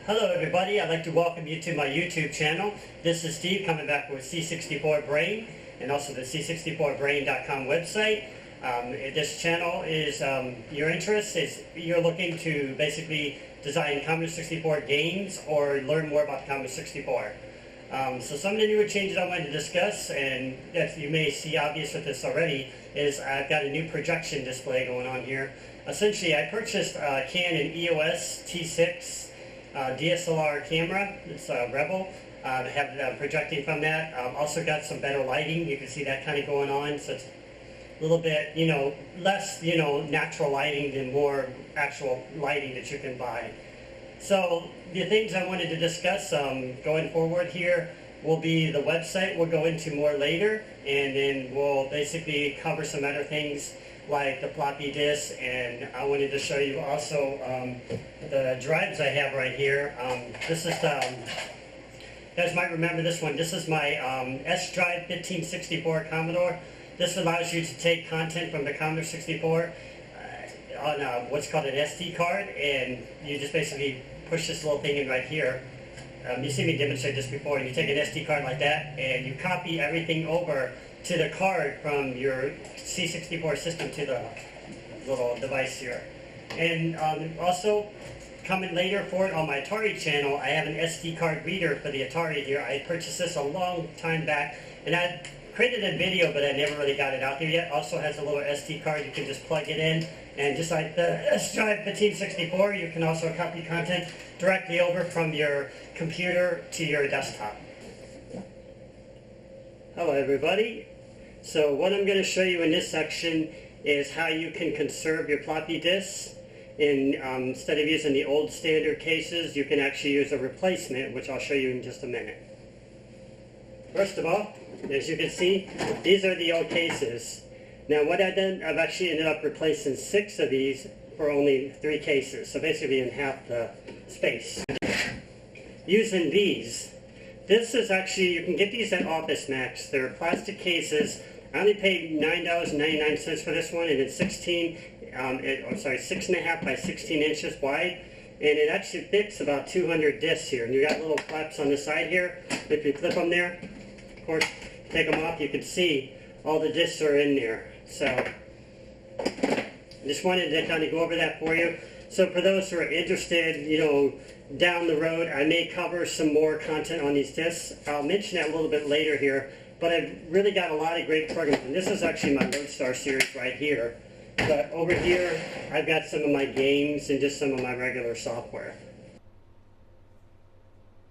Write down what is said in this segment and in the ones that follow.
Hello everybody, I'd like to welcome you to my YouTube channel. This is Steve coming back with C64 Brain and also the C64Brain.com website. This channel is your interest is you're looking to basically design Commodore 64 games or learn more about Commodore 64. So some of the newer changes I wanted to discuss, and that you may see obvious with this already, is I've got a new projection display going on here. Essentially, I purchased a Canon EOS T6 DSLR camera. It's a Rebel. I have it projecting from that. Also got some better lighting. You can see that kind of going on. So it's a little bit, less, natural lighting than more actual lighting that you can buy. So the things I wanted to discuss going forward here will be the website we'll go into more later, and then we'll basically cover some other things like the floppy disk, and I wanted to show you also the drives I have right here. This is, you guys might remember this one. This is my S Drive 1564 Commodore. This allows you to take content from the Commodore 64 on what's called an SD card, and you just basically push this little thing in right here. You've seen me demonstrate this before. You take an SD card like that, and you copy everything over to the card from your C64 system to the little device here. And also, coming later for it on my Atari channel, I have an SD card reader for the Atari here. I purchased this a long time back, and I created a video, but I never really got it out there yet. Also has a little SD card. You can just plug it in, and just like the S Drive 1564, you can also copy content directly over from your computer to your desktop. Hello everybody. So what I'm going to show you in this section is how you can conserve your floppy disks. Instead of using the old standard cases, you can actually use a replacement, which I'll show you in just a minute. First of all, as you can see, these are the old cases. Now what I've done, I've actually ended up replacing 6 of these for only 3 cases, so basically in half the space. Using these, this is actually, you can get these at Office Max. They're plastic cases. I only paid $9.99 for this one, and it's 6.5 by 16 inches wide, and it actually fits about 200 discs here. And you got little flaps on the side here. If you clip them there, of course, take them off, you can see all the discs are in there. So, just wanted to kind of go over that for you. So for those who are interested, down the road, I may cover some more content on these discs. I'll mention that a little bit later here, but I've really got a lot of great programs. And this is actually my Lodestar series right here. But over here, I've got some of my games and just some of my regular software.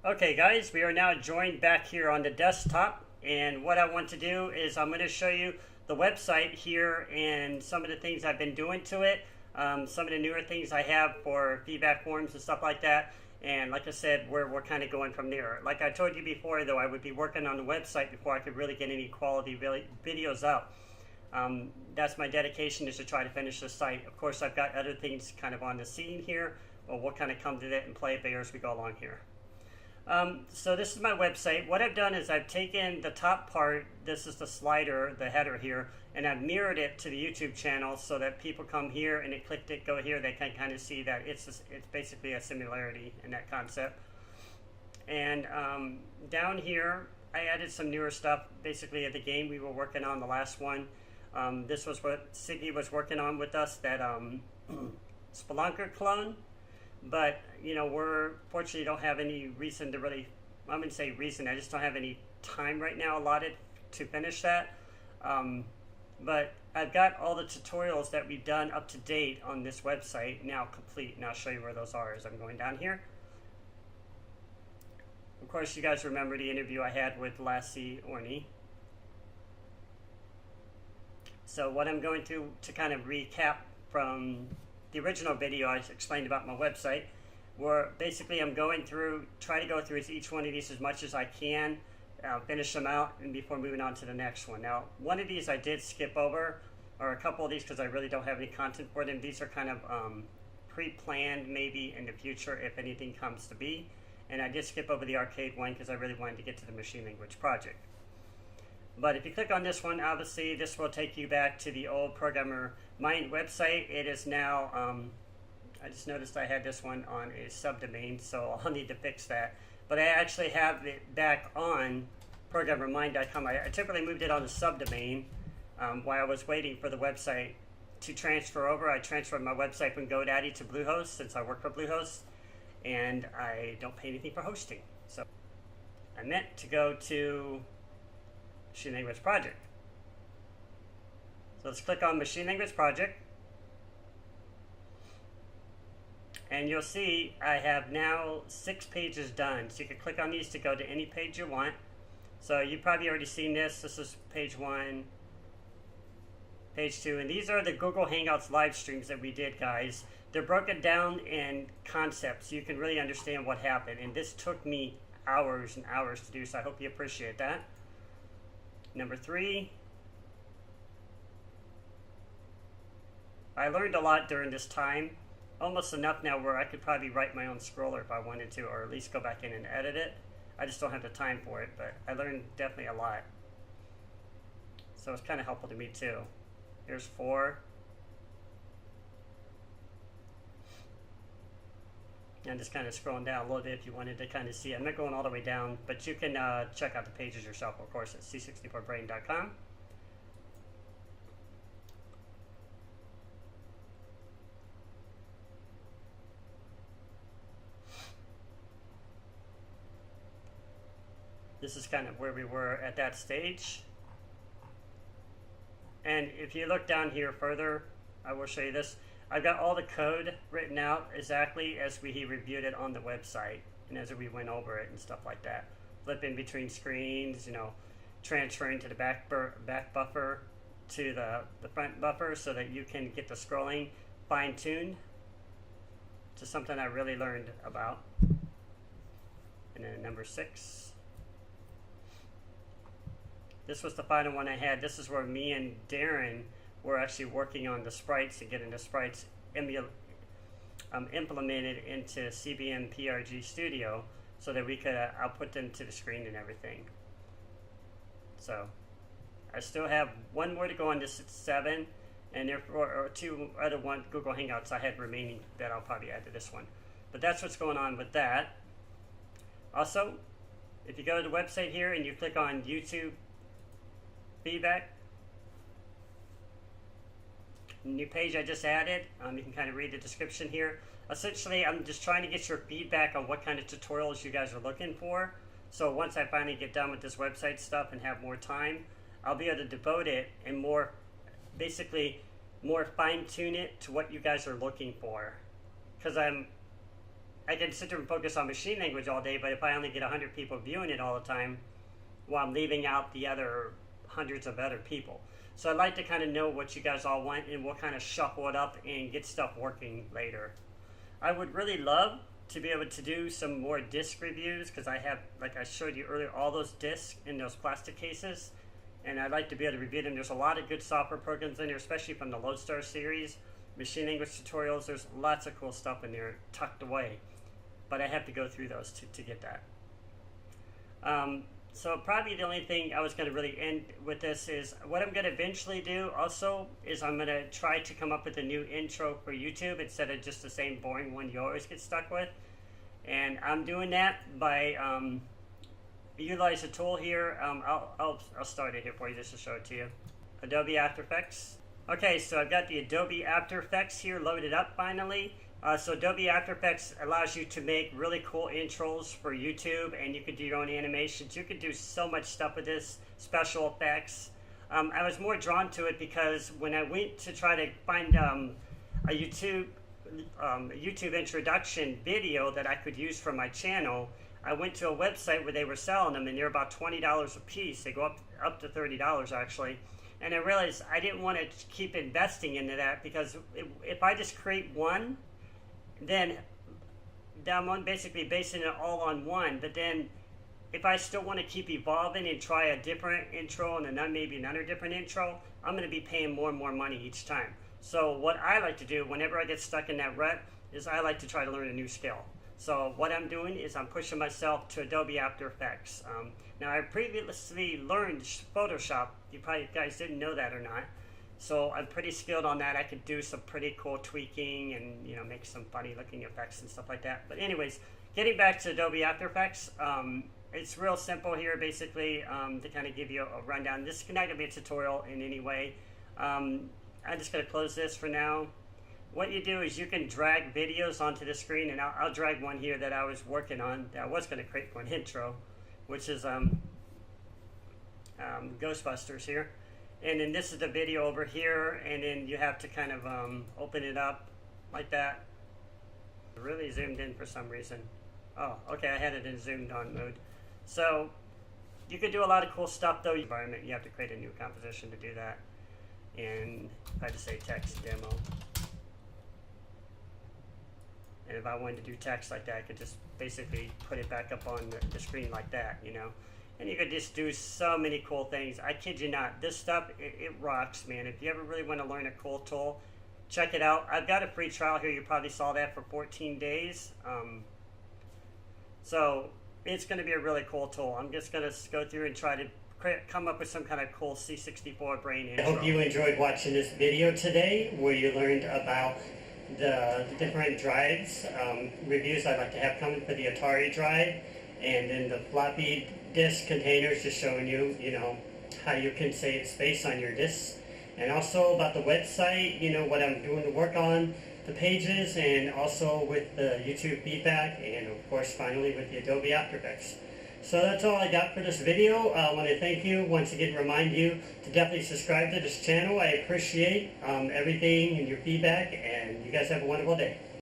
Okay guys, we are now joined back here on the desktop. And what I want to do is I'm going to show you the website here and some of the things I've been doing to it. Some of the newer things I have for feedback forms and stuff like that. And like I said, we're kind of going from there. Like I told you before, though, I would be working on the website before I could really get any quality videos out. That's my dedication, is to try to finish the site. Of course, I've got other things kind of on the scene here, but we'll kind of come to that and play it there as we go along here. So this is my website. What I've done is I've taken the top part, this is the slider, the header here, and I've mirrored it to the YouTube channel so that people come here and they click it, go here, they can kind of see that it's basically a similarity in that concept. And down here, I added some newer stuff, basically at the game we were working on, the last one. This was what Siggy was working on with us, that Spelunker clone. But, we're fortunately don't have any reason to really, I wouldn't say reason, I just don't have any time right now allotted to finish that. But I've got all the tutorials that we've done up to date on this website now complete, and I'll show you where those are as I'm going down here. Of course, you guys remember the interview I had with Lassie Orney. So what I'm going to kind of recap from the original video I explained about my website, where basically I'm going through, try to go through each one of these as much as I can, finish them out, and before moving on to the next one. Now, one of these I did skip over, or a couple of these, because I really don't have any content for them. These are kind of pre-planned maybe in the future if anything comes to be. And I did skip over the arcade one because I really wanted to get to the machine language project. But if you click on this one, obviously this will take you back to the old Programmer Mind website. It is now I just noticed I had this one on a subdomain, so I'll need to fix that. But I actually have it back on programmermind.com. I typically moved it on the subdomain while I was waiting for the website to transfer over. I transferred my website from GoDaddy to Bluehost since I work for Bluehost, and I don't pay anything for hosting. So I meant to go to Machine Language Project. So let's click on Machine Language Project. And you'll see I have now 6 pages done. So you can click on these to go to any page you want. So you've probably already seen this. This is page 1, page 2. And these are the Google Hangouts live streams that we did, guys. They're broken down in concepts so you can really understand what happened. And this took me hours and hours to do, so I hope you appreciate that. Number 3. I learned a lot during this time. Almost enough now where I could probably write my own scroller if I wanted to, or at least go back in and edit it. I just don't have the time for it, but I learned definitely a lot. So it's kind of helpful to me too. Here's 4. And just kind of scrolling down a little bit if you wanted to kind of see. I'm not going all the way down, but you can check out the pages yourself, of course, at C64Brain.com. This is kind of where we were at that stage. And if you look down here further, I will show you this. I've got all the code written out exactly as he reviewed it on the website and as we went over it and stuff like that. Flipping between screens, you know, transferring to the back buffer to the front buffer so that you can get the scrolling fine-tuned to something I really learned about. And then number 6. This was the final one I had. This is where me and Darren were actually working on the sprites and getting the sprites implemented into CBM PRG Studio so that we could output them to the screen and everything. So I still have one more to go on this at 7, and therefore, or 2 other Google Hangouts I had remaining that I'll probably add to this one. But that's what's going on with that. Also, if you go to the website here and you click on YouTube feedback, new page I just added, you can kind of read the description here. Essentially, I'm just trying to get your feedback on what kind of tutorials you guys are looking for. So once I finally get done with this website stuff and have more time, I'll be able to devote it and more, basically, more fine-tune it to what you guys are looking for. Because I can sit there and focus on machine language all day, but if I only get 100 people viewing it all the time, well, I'm leaving out the other hundreds of other people. So I'd like to kind of know what you guys all want, and we'll kind of shuffle it up and get stuff working later. I would really love to be able to do some more disc reviews, because I have, like I showed you earlier, all those discs in those plastic cases, and I'd like to be able to review them. There's a lot of good software programs in there, especially from the Lodestar series, machine language tutorials. There's lots of cool stuff in there tucked away, but I have to go through those to get that. So probably the only thing I was going to really end with this is what I'm going to eventually do also is I'm going to try to come up with a new intro for YouTube instead of just the same boring one you always get stuck with. And I'm doing that by utilize a tool here. I'll start it here for you just to show it to you. Adobe After Effects. Okay, so I've got the Adobe After Effects here loaded up finally. So Adobe After Effects allows you to make really cool intros for YouTube, and you could do your own animations. You could do so much stuff with this, special effects. I was more drawn to it because when I went to try to find a YouTube introduction video that I could use for my channel, I went to a website where they were selling them, and they're about $20 a piece. They go up to $30 actually. And I realized I didn't want to keep investing into that because if I just create one, then I'm basically basing it all on one. But then if I still want to keep evolving and try a different intro and then maybe another different intro, I'm going to be paying more and more money each time. So what I like to do whenever I get stuck in that rut is I like to try to learn a new skill. So what I'm doing is I'm pushing myself to Adobe After Effects. Now I previously learned Photoshop. You probably guys didn't know that or not. So I'm pretty skilled on that. I could do some pretty cool tweaking and, you know, make some funny looking effects and stuff like that. But anyways, getting back to Adobe After Effects, it's real simple here basically to kind of give you a rundown. This is not going to be a tutorial in any way. I'm just going to close this for now. What you do is you can drag videos onto the screen, and I'll drag one here that I was working on that I was going to create for an intro, which is Ghostbusters here. And then this is the video over here, and then you have to kind of open it up like that. Really zoomed in for some reason. Oh, okay, I had it in zoomed on mode. So you could do a lot of cool stuff though. Environment, you have to create a new composition to do that. And if I just say text demo, and if I wanted to do text like that, I could just basically put it back up on the screen like that, you know. And you could just do so many cool things. I kid you not, this stuff, it rocks, man. If you ever really want to learn a cool tool, check it out. I've got a free trial here. You probably saw that for 14 days. So it's going to be a really cool tool. I'm just going to go through and try to come up with some kind of cool C64 brain intro. I hope you enjoyed watching this video today where you learned about the different drives, reviews I like to have coming for the Atari drive, and then the floppy disk containers, just showing you, you know, how you can save space on your disks, and also about the website, you know, what I'm doing to work on the pages, and also with the YouTube feedback, and of course finally with the Adobe After Effects. So that's all I got for this video. I want to thank you once again, remind you to definitely subscribe to this channel. I appreciate everything and your feedback, and you guys have a wonderful day.